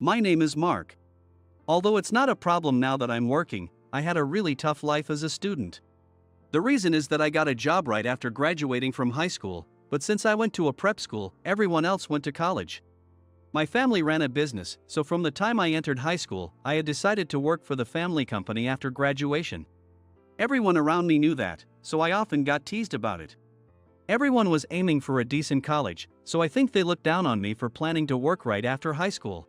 My name is Mark. Although it's not a problem now that I'm working, I had a really tough life as a student. The reason is that I got a job right after graduating from high school, but since I went to a prep school, everyone else went to college. My family ran a business, so from the time I entered high school, I had decided to work for the family company after graduation. Everyone around me knew that, so I often got teased about it. Everyone was aiming for a decent college, so I think they looked down on me for planning to work right after high school.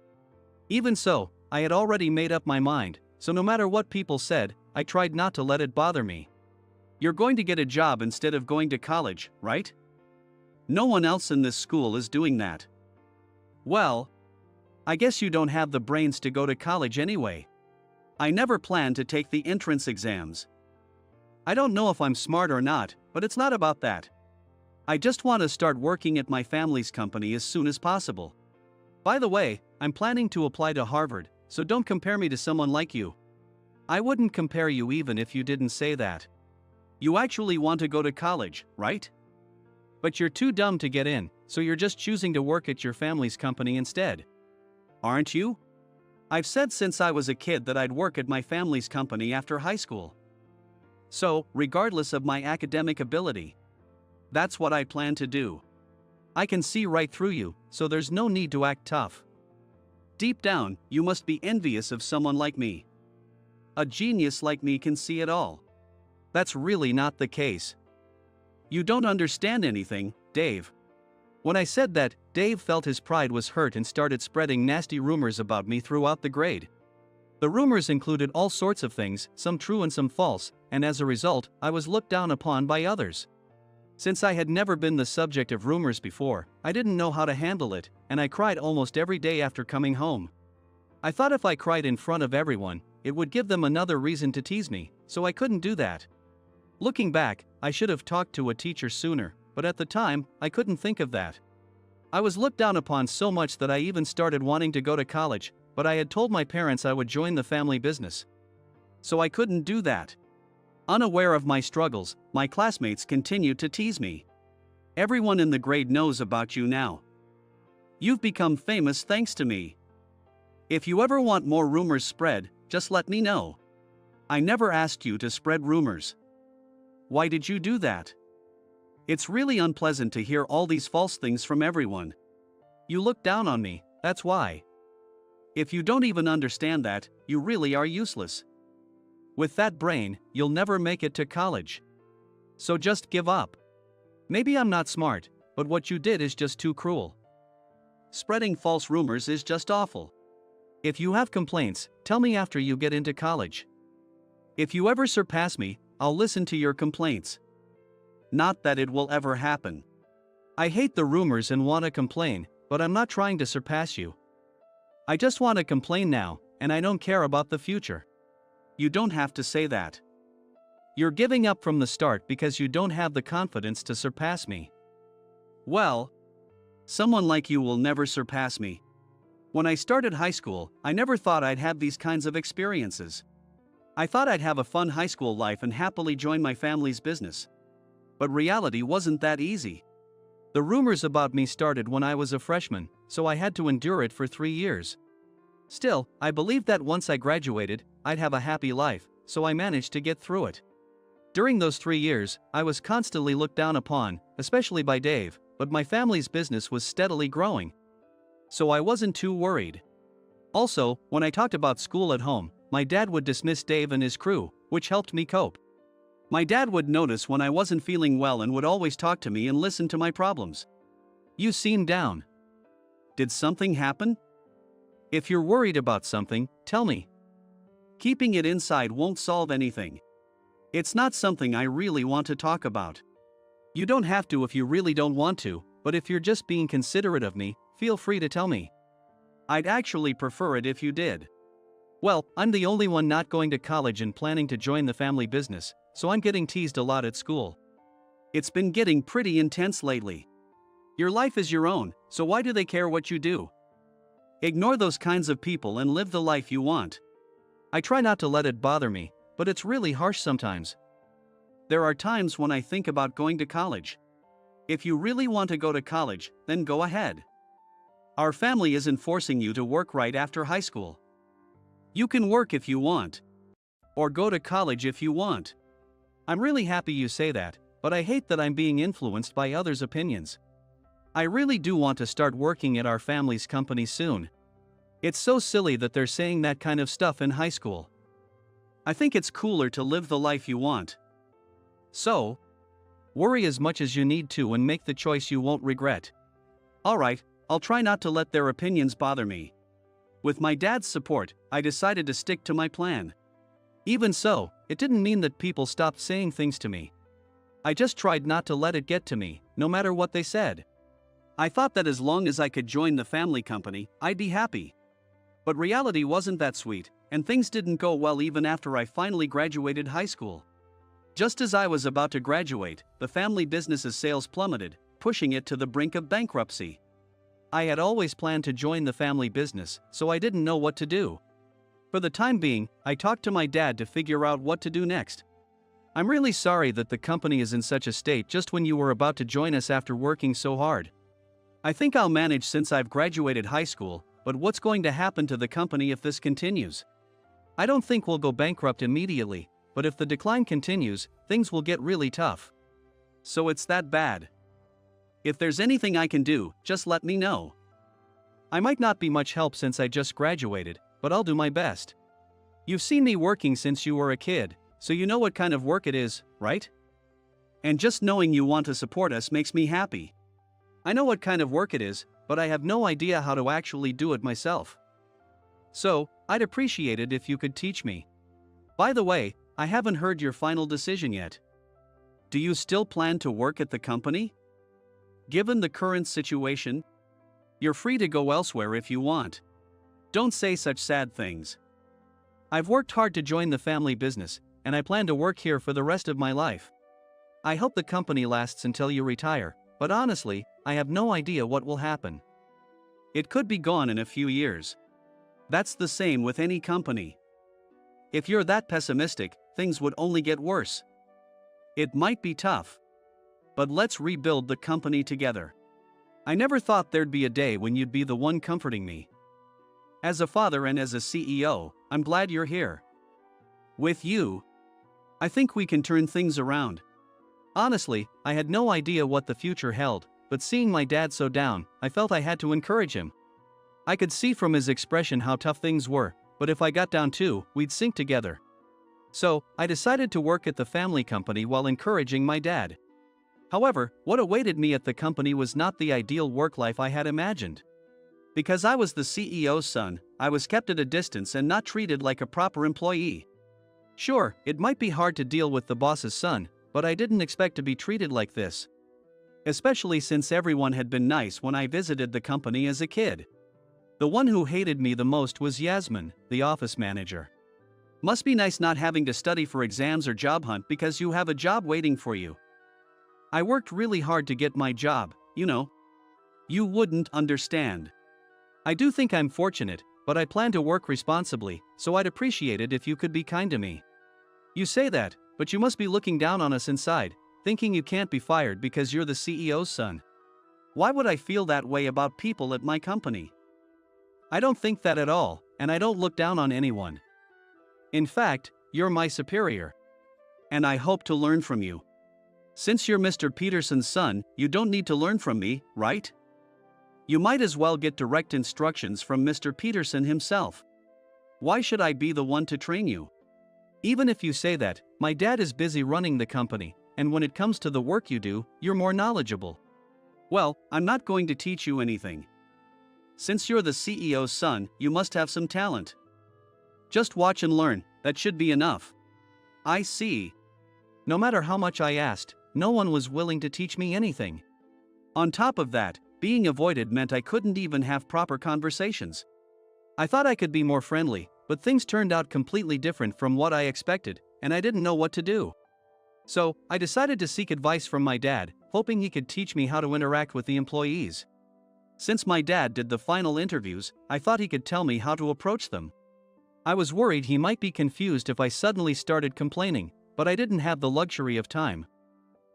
Even so, I had already made up my mind, so no matter what people said, I tried not to let it bother me. You're going to get a job instead of going to college, right? No one else in this school is doing that. Well, I guess you don't have the brains to go to college anyway. I never planned to take the entrance exams. I don't know if I'm smart or not, but it's not about that. I just want to start working at my family's company as soon as possible. By the way, I'm planning to apply to Harvard, so don't compare me to someone like you. I wouldn't compare you even if you didn't say that. You actually want to go to college, right? But you're too dumb to get in, so you're just choosing to work at your family's company instead. Aren't you? I've said since I was a kid that I'd work at my family's company after high school. So, regardless of my academic ability, that's what I plan to do. I can see right through you, so there's no need to act tough. Deep down, you must be envious of someone like me. A genius like me can see it all. That's really not the case. You don't understand anything, Dave. When I said that, Dave felt his pride was hurt and started spreading nasty rumors about me throughout the grade. The rumors included all sorts of things, some true and some false, and as a result, I was looked down upon by others. Since I had never been the subject of rumors before, I didn't know how to handle it, and I cried almost every day after coming home. I thought if I cried in front of everyone, it would give them another reason to tease me, so I couldn't do that. Looking back, I should have talked to a teacher sooner, but at the time, I couldn't think of that. I was looked down upon so much that I even started wanting to go to college, but I had told my parents I would join the family business. So I couldn't do that. Unaware of my struggles, my classmates continued to tease me. Everyone in the grade knows about you now. You've become famous thanks to me. If you ever want more rumors spread, just let me know. I never asked you to spread rumors. Why did you do that? It's really unpleasant to hear all these false things from everyone. You look down on me, that's why. If you don't even understand that, you really are useless. With that brain, you'll never make it to college. So just give up. Maybe I'm not smart, but what you did is just too cruel. Spreading false rumors is just awful. If you have complaints, tell me after you get into college. If you ever surpass me, I'll listen to your complaints. Not that it will ever happen. I hate the rumors and want to complain, but I'm not trying to surpass you. I just want to complain now, and I don't care about the future. You don't have to say that. You're giving up from the start because you don't have the confidence to surpass me. Well, someone like you will never surpass me. When I started high school, I never thought I'd have these kinds of experiences. I thought I'd have a fun high school life and happily join my family's business. But reality wasn't that easy. The rumors about me started when I was a freshman, so I had to endure it for 3 years. Still, I believed that once I graduated, I'd have a happy life, so I managed to get through it. During those 3 years, I was constantly looked down upon, especially by Dave, but my family's business was steadily growing. So I wasn't too worried. Also, when I talked about school at home, my dad would dismiss Dave and his crew, which helped me cope. My dad would notice when I wasn't feeling well and would always talk to me and listen to my problems. You seem down. Did something happen? If you're worried about something, tell me. Keeping it inside won't solve anything. It's not something I really want to talk about. You don't have to if you really don't want to, but if you're just being considerate of me, feel free to tell me. I'd actually prefer it if you did. Well, I'm the only one not going to college and planning to join the family business, so I'm getting teased a lot at school. It's been getting pretty intense lately. Your life is your own, so why do they care what you do? Ignore those kinds of people and live the life you want. I try not to let it bother me, but it's really harsh sometimes. There are times when I think about going to college. If you really want to go to college, then go ahead. Our family isn't forcing you to work right after high school. You can work if you want. Or go to college if you want. I'm really happy you say that, but I hate that I'm being influenced by others' opinions. I really do want to start working at our family's company soon. It's so silly that they're saying that kind of stuff in high school. I think it's cooler to live the life you want. So, worry as much as you need to and make the choice you won't regret. Alright, I'll try not to let their opinions bother me. With my dad's support, I decided to stick to my plan. Even so, it didn't mean that people stopped saying things to me. I just tried not to let it get to me, no matter what they said. I thought that as long as I could join the family company, I'd be happy. But reality wasn't that sweet, and things didn't go well even after I finally graduated high school. Just as I was about to graduate, the family business's sales plummeted, pushing it to the brink of bankruptcy. I had always planned to join the family business, so I didn't know what to do. For the time being, I talked to my dad to figure out what to do next. I'm really sorry that the company is in such a state just when you were about to join us after working so hard. I think I'll manage since I've graduated high school, but what's going to happen to the company if this continues? I don't think we'll go bankrupt immediately, but if the decline continues, things will get really tough. So it's that bad. If there's anything I can do, just let me know. I might not be much help since I just graduated, but I'll do my best. You've seen me working since you were a kid, so you know what kind of work it is, right? And just knowing you want to support us makes me happy. I know what kind of work it is, but I have no idea how to actually do it myself. So, I'd appreciate it if you could teach me. By the way, I haven't heard your final decision yet. Do you still plan to work at the company? Given the current situation, you're free to go elsewhere if you want. Don't say such sad things. I've worked hard to join the family business, and I plan to work here for the rest of my life. I hope the company lasts until you retire, but honestly, I have no idea what will happen. It could be gone in a few years. That's the same with any company. If you're that pessimistic, things would only get worse. It might be tough. But let's rebuild the company together. I never thought there'd be a day when you'd be the one comforting me. As a father and as a CEO, I'm glad you're here. With you, I think we can turn things around. Honestly, I had no idea what the future held, but seeing my dad so down, I felt I had to encourage him. I could see from his expression how tough things were, but if I got down too, we'd sink together. So, I decided to work at the family company while encouraging my dad. However, what awaited me at the company was not the ideal work life I had imagined. Because I was the CEO's son, I was kept at a distance and not treated like a proper employee. Sure, it might be hard to deal with the boss's son, but I didn't expect to be treated like this. Especially since everyone had been nice when I visited the company as a kid. The one who hated me the most was Yasmin, the office manager. Must be nice not having to study for exams or job hunt because you have a job waiting for you. I worked really hard to get my job, you know. You wouldn't understand. I do think I'm fortunate, but I plan to work responsibly, so I'd appreciate it if you could be kind to me. You say that, but you must be looking down on us inside, thinking you can't be fired because you're the CEO's son. Why would I feel that way about people at my company? I don't think that at all, and I don't look down on anyone. In fact, you're my superior. And I hope to learn from you. Since you're Mr. Peterson's son, you don't need to learn from me, right? You might as well get direct instructions from Mr. Peterson himself. Why should I be the one to train you? Even if you say that, my dad is busy running the company, and when it comes to the work you do, you're more knowledgeable. Well, I'm not going to teach you anything. Since you're the CEO's son, you must have some talent. Just watch and learn, that should be enough. I see. No matter how much I asked, no one was willing to teach me anything. On top of that, being avoided meant I couldn't even have proper conversations. I thought I could be more friendly, but things turned out completely different from what I expected, and I didn't know what to do. So, I decided to seek advice from my dad, hoping he could teach me how to interact with the employees. Since my dad did the final interviews, I thought he could tell me how to approach them. I was worried he might be confused if I suddenly started complaining, but I didn't have the luxury of time.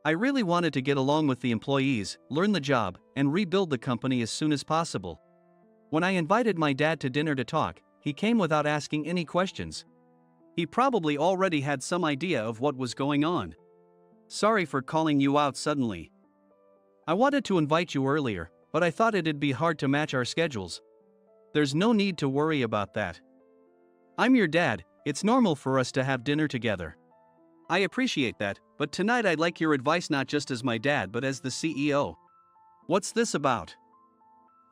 I really wanted to get along with the employees, learn the job, and rebuild the company as soon as possible. When I invited my dad to dinner to talk, he came without asking any questions. He probably already had some idea of what was going on. Sorry for calling you out suddenly. I wanted to invite you earlier, but I thought it'd be hard to match our schedules. There's no need to worry about that. I'm your dad, it's normal for us to have dinner together. I appreciate that, but tonight I'd like your advice not just as my dad but as the CEO. What's this about?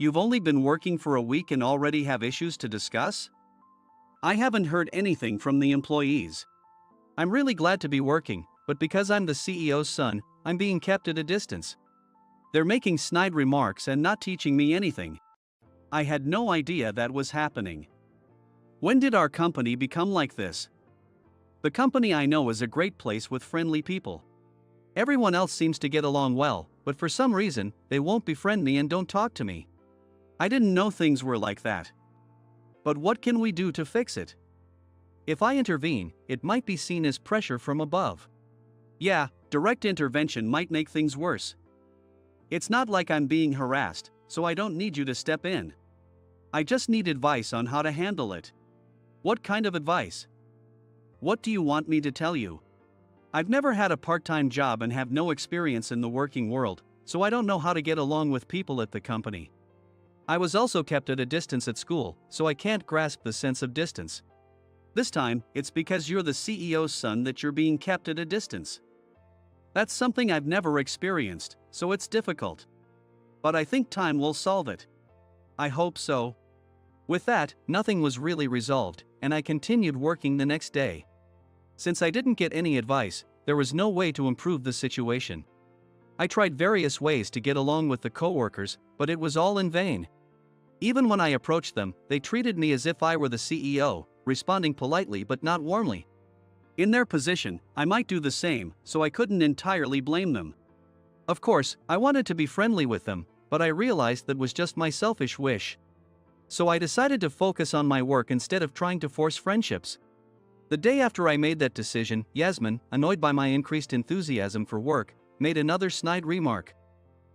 You've only been working for a week and already have issues to discuss? I haven't heard anything from the employees. I'm really glad to be working, but because I'm the CEO's son, I'm being kept at a distance. They're making snide remarks and not teaching me anything. I had no idea that was happening. When did our company become like this? The company I know is a great place with friendly people. Everyone else seems to get along well, but for some reason, they won't befriend me and don't talk to me. I didn't know things were like that. But what can we do to fix it? If I intervene, it might be seen as pressure from above. Yeah, direct intervention might make things worse. It's not like I'm being harassed, so I don't need you to step in. I just need advice on how to handle it. What kind of advice? What do you want me to tell you? I've never had a part-time job and have no experience in the working world, so I don't know how to get along with people at the company. I was also kept at a distance at school, so I can't grasp the sense of distance. This time, it's because you're the CEO's son that you're being kept at a distance. That's something I've never experienced, so it's difficult. But I think time will solve it. I hope so. With that, nothing was really resolved, and I continued working the next day. Since I didn't get any advice, there was no way to improve the situation. I tried various ways to get along with the coworkers, but it was all in vain. Even when I approached them, they treated me as if I were the CEO, responding politely but not warmly. In their position, I might do the same, so I couldn't entirely blame them. Of course, I wanted to be friendly with them, but I realized that was just my selfish wish. So I decided to focus on my work instead of trying to force friendships. The day after I made that decision, Yasmin, annoyed by my increased enthusiasm for work, made another snide remark.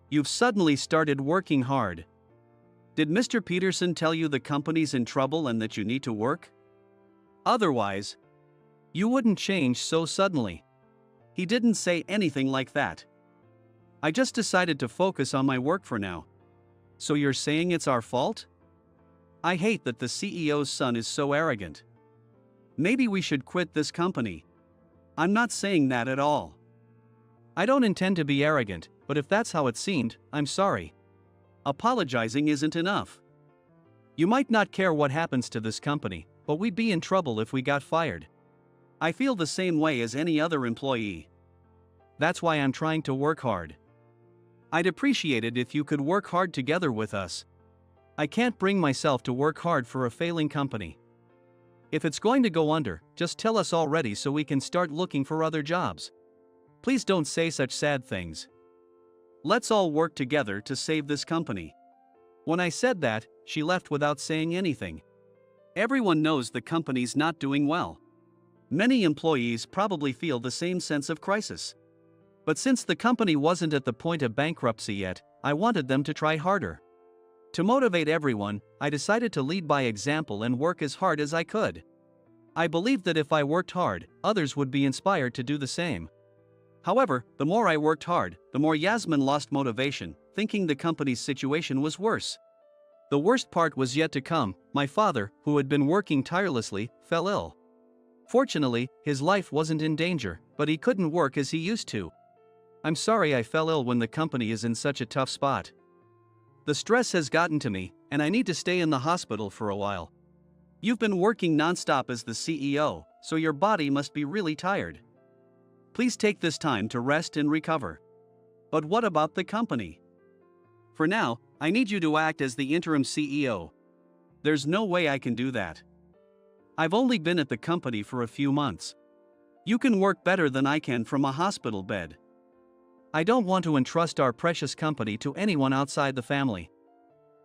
You've suddenly started working hard. Did Mr. Peterson tell you the company's in trouble and that you need to work? Otherwise, you wouldn't change so suddenly. He didn't say anything like that. I just decided to focus on my work for now. So you're saying it's our fault? I hate that the CEO's son is so arrogant. Maybe we should quit this company. I'm not saying that at all. I don't intend to be arrogant, but if that's how it seemed, I'm sorry. Apologizing isn't enough. You might not care what happens to this company, but we'd be in trouble if we got fired. I feel the same way as any other employee. That's why I'm trying to work hard. I'd appreciate it if you could work hard together with us. I can't bring myself to work hard for a failing company. If it's going to go under, just tell us already so we can start looking for other jobs. Please don't say such sad things. Let's all work together to save this company. When I said that, she left without saying anything. Everyone knows the company's not doing well. Many employees probably feel the same sense of crisis. But since the company wasn't at the point of bankruptcy yet, I wanted them to try harder. To motivate everyone, I decided to lead by example and work as hard as I could. I believed that if I worked hard, others would be inspired to do the same. However, the more I worked hard, the more Yasmin lost motivation, thinking the company's situation was worse. The worst part was yet to come. My father, who had been working tirelessly, fell ill. Fortunately, his life wasn't in danger, but he couldn't work as he used to. I'm sorry I fell ill when the company is in such a tough spot. The stress has gotten to me, and I need to stay in the hospital for a while. You've been working non-stop as the CEO, so your body must be really tired. Please take this time to rest and recover. But what about the company? For now, I need you to act as the interim CEO. There's no way I can do that. I've only been at the company for a few months. You can work better than I can from a hospital bed. I don't want to entrust our precious company to anyone outside the family.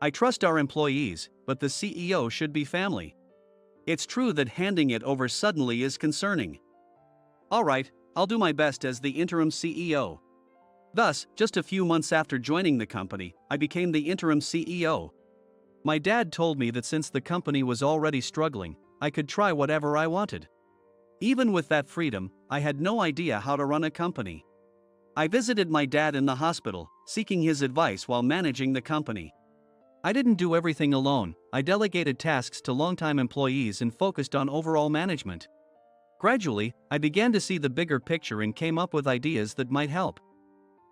I trust our employees, but the CEO should be family. It's true that handing it over suddenly is concerning. All right, I'll do my best as the interim CEO. Thus, just a few months after joining the company, I became the interim CEO. My dad told me that since the company was already struggling, I could try whatever I wanted. Even with that freedom, I had no idea how to run a company. I visited my dad in the hospital, seeking his advice while managing the company. I didn't do everything alone, I delegated tasks to longtime employees and focused on overall management. Gradually, I began to see the bigger picture and came up with ideas that might help.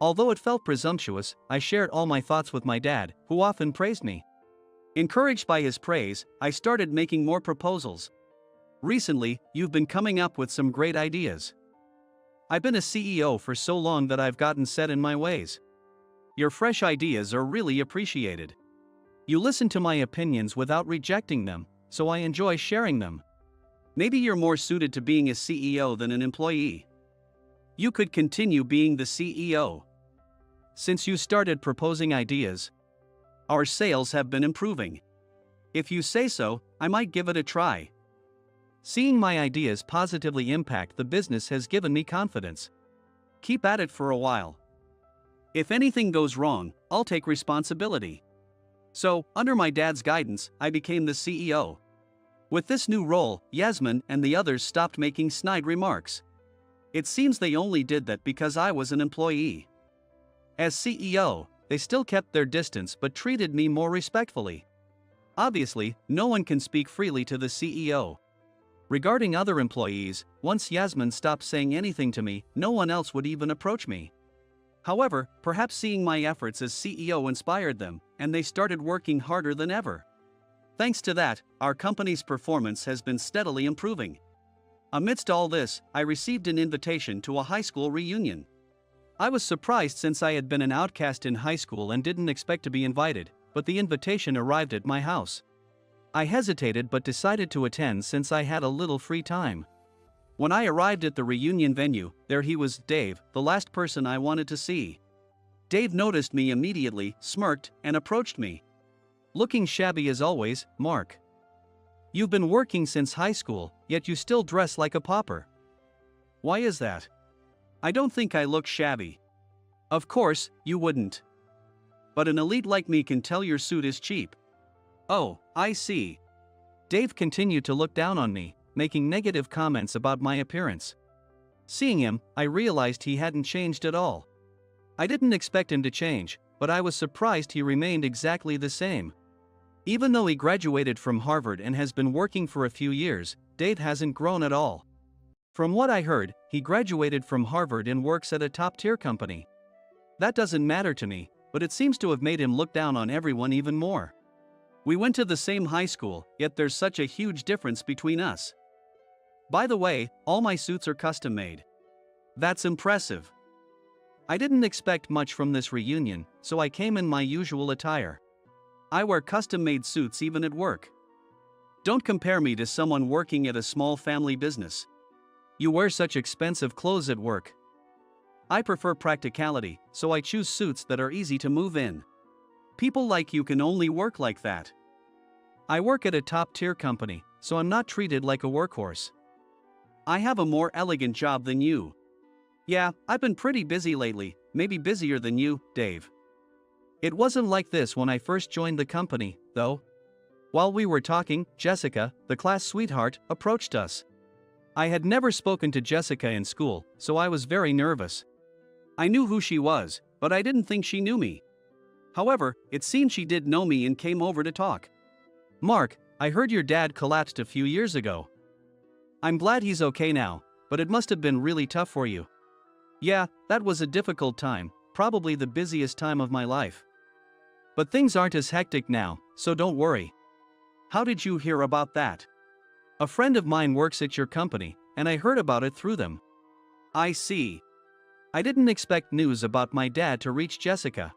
Although it felt presumptuous, I shared all my thoughts with my dad, who often praised me. Encouraged by his praise, I started making more proposals. Recently, you've been coming up with some great ideas. I've been a CEO for so long that I've gotten set in my ways. Your fresh ideas are really appreciated. You listen to my opinions without rejecting them, so I enjoy sharing them. Maybe you're more suited to being a CEO than an employee. You could continue being the CEO. Since you started proposing ideas, our sales have been improving. If you say so, I might give it a try. Seeing my ideas positively impact the business has given me confidence. Keep at it for a while. If anything goes wrong, I'll take responsibility. So, under my dad's guidance, I became the CEO. With this new role, Yasmin and the others stopped making snide remarks. It seems they only did that because I was an employee. As CEO, they still kept their distance but treated me more respectfully. Obviously, no one can speak freely to the CEO. Regarding other employees, once Yasmin stopped saying anything to me, no one else would even approach me. However, perhaps seeing my efforts as CEO inspired them, and they started working harder than ever. Thanks to that, our company's performance has been steadily improving. Amidst all this, I received an invitation to a high school reunion. I was surprised since I had been an outcast in high school and didn't expect to be invited, but the invitation arrived at my house. I hesitated but decided to attend since I had a little free time. When I arrived at the reunion venue, there he was, Dave, the last person I wanted to see. Dave noticed me immediately, smirked, and approached me. Looking shabby as always, Mark. You've been working since high school, yet you still dress like a pauper. Why is that? I don't think I look shabby. Of course, you wouldn't. But an elite like me can tell your suit is cheap. Oh, I see. Dave continued to look down on me, making negative comments about my appearance. Seeing him, I realized he hadn't changed at all. I didn't expect him to change, but I was surprised he remained exactly the same. Even though he graduated from Harvard and has been working for a few years, Dave hasn't grown at all. From what I heard, he graduated from Harvard and works at a top-tier company. That doesn't matter to me, but it seems to have made him look down on everyone even more. We went to the same high school, yet there's such a huge difference between us. By the way, all my suits are custom-made. That's impressive. I didn't expect much from this reunion, so I came in my usual attire. I wear custom-made suits even at work. Don't compare me to someone working at a small family business. You wear such expensive clothes at work. I prefer practicality, so I choose suits that are easy to move in. People like you can only work like that. I work at a top-tier company, so I'm not treated like a workhorse. I have a more elegant job than you. Yeah, I've been pretty busy lately, maybe busier than you, Dave. It wasn't like this when I first joined the company, though. While we were talking, Jessica, the class sweetheart, approached us. I had never spoken to Jessica in school, so I was very nervous. I knew who she was, but I didn't think she knew me. However, it seemed she did know me and came over to talk. Mark, I heard your dad collapsed a few years ago. I'm glad he's okay now, but it must have been really tough for you. Yeah, that was a difficult time, probably the busiest time of my life. But things aren't as hectic now, so don't worry. How did you hear about that? A friend of mine works at your company, and I heard about it through them. I see. I didn't expect news about my dad to reach Jessica.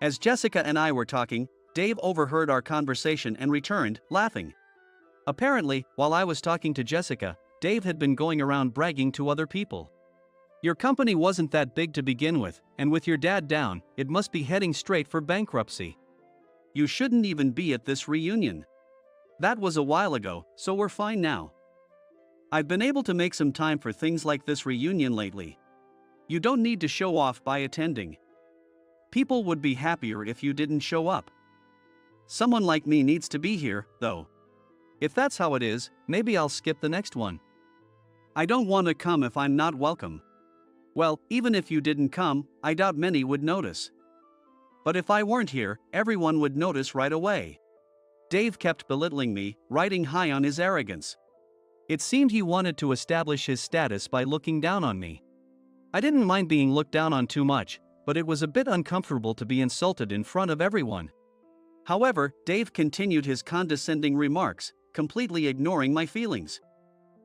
As Jessica and I were talking, Dave overheard our conversation and returned, laughing. Apparently, while I was talking to Jessica, Dave had been going around bragging to other people. Your company wasn't that big to begin with, and with your dad down, it must be heading straight for bankruptcy. You shouldn't even be at this reunion. That was a while ago, so we're fine now. I've been able to make some time for things like this reunion lately. You don't need to show off by attending. People would be happier if you didn't show up. Someone like me needs to be here, though. If that's how it is, maybe I'll skip the next one. I don't want to come if I'm not welcome. Well, even if you didn't come, I doubt many would notice. But if I weren't here, everyone would notice right away. Dave kept belittling me, riding high on his arrogance. It seemed he wanted to establish his status by looking down on me. I didn't mind being looked down on too much, but it was a bit uncomfortable to be insulted in front of everyone. However, Dave continued his condescending remarks, completely ignoring my feelings.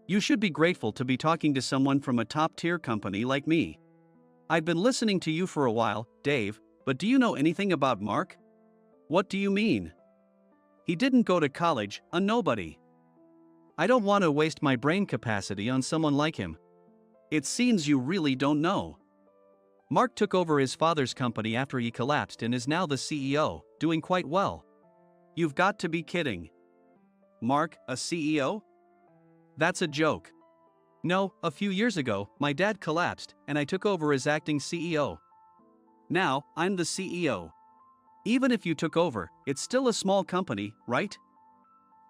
You should be grateful to be talking to someone from a top-tier company like me. I've been listening to you for a while, Dave, but do you know anything about Mark? What do you mean? He didn't go to college, a nobody. I don't want to waste my brain capacity on someone like him. It seems you really don't know. Mark took over his father's company after he collapsed and is now the CEO, doing quite well. You've got to be kidding. Mark, a CEO? That's a joke. No, a few years ago, my dad collapsed, and I took over as acting CEO. Now, I'm the CEO. Even if you took over, it's still a small company, right?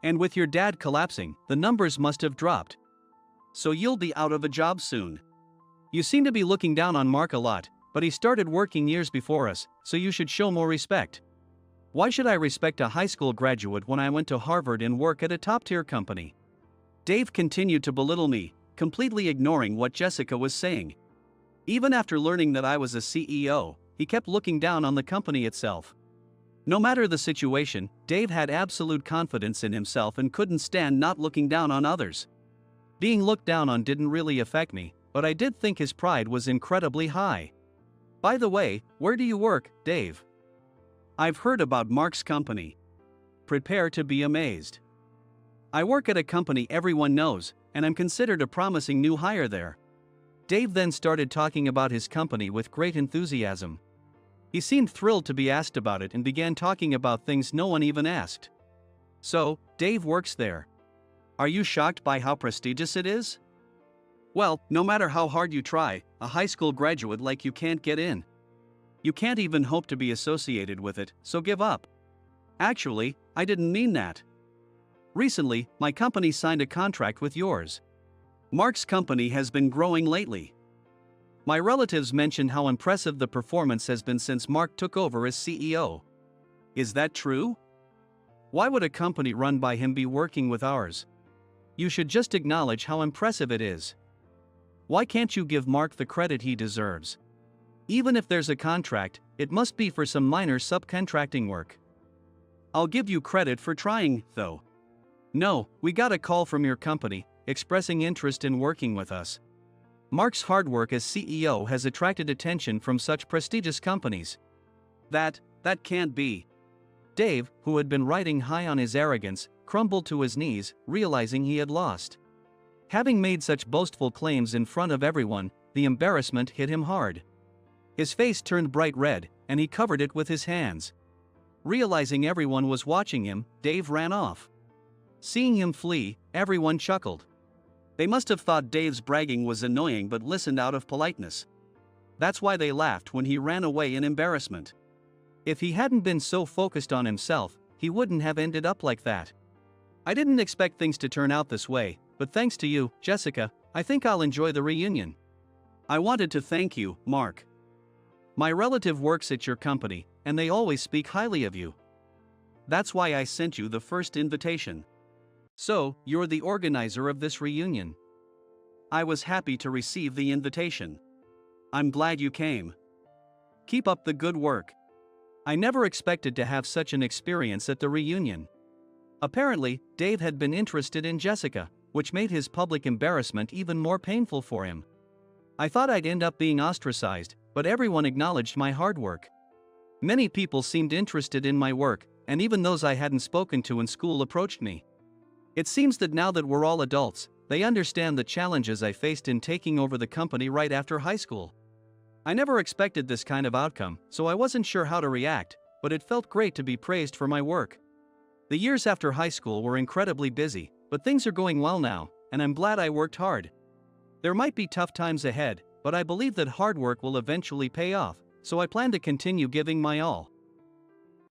And with your dad collapsing, the numbers must have dropped. So you'll be out of a job soon. You seem to be looking down on Mark a lot, but he started working years before us, so you should show more respect. Why should I respect a high school graduate when I went to Harvard and work at a top-tier company? Dave continued to belittle me, completely ignoring what Jessica was saying. Even after learning that I was a CEO, he kept looking down on the company itself. No matter the situation, Dave had absolute confidence in himself and couldn't stand not looking down on others. Being looked down on didn't really affect me, but I did think his pride was incredibly high. By the way, where do you work, Dave? I've heard about Mark's company. Prepare to be amazed. I work at a company everyone knows, and I'm considered a promising new hire there. Dave then started talking about his company with great enthusiasm. He seemed thrilled to be asked about it and began talking about things no one even asked. So, Dave works there. Are you shocked by how prestigious it is? Well, no matter how hard you try, a high school graduate like you can't get in. You can't even hope to be associated with it, so give up. Actually, I didn't mean that. Recently, my company signed a contract with yours. Mark's company has been growing lately. My relatives mentioned how impressive the performance has been since Mark took over as CEO. Is that true? Why would a company run by him be working with ours? You should just acknowledge how impressive it is. Why can't you give Mark the credit he deserves? Even if there's a contract, it must be for some minor subcontracting work. I'll give you credit for trying, though. No, we got a call from your company, expressing interest in working with us. Mark's hard work as CEO has attracted attention from such prestigious companies. That can't be. Dave, who had been riding high on his arrogance, crumbled to his knees, realizing he had lost. Having made such boastful claims in front of everyone, the embarrassment hit him hard. His face turned bright red, and he covered it with his hands. Realizing everyone was watching him, Dave ran off. Seeing him flee, everyone chuckled. They must have thought Dave's bragging was annoying but listened out of politeness. That's why they laughed when he ran away in embarrassment. If he hadn't been so focused on himself, he wouldn't have ended up like that. I didn't expect things to turn out this way, but thanks to you, Jessica, I think I'll enjoy the reunion. I wanted to thank you, Mark. My relative works at your company, and they always speak highly of you. That's why I sent you the first invitation. So, you're the organizer of this reunion. I was happy to receive the invitation. I'm glad you came. Keep up the good work. I never expected to have such an experience at the reunion. Apparently, Dave had been interested in Jessica, which made his public embarrassment even more painful for him. I thought I'd end up being ostracized, but everyone acknowledged my hard work. Many people seemed interested in my work, and even those I hadn't spoken to in school approached me. It seems that now that we're all adults, they understand the challenges I faced in taking over the company right after high school. I never expected this kind of outcome, so I wasn't sure how to react, but it felt great to be praised for my work. The years after high school were incredibly busy, but things are going well now, and I'm glad I worked hard. There might be tough times ahead, but I believe that hard work will eventually pay off, so I plan to continue giving my all.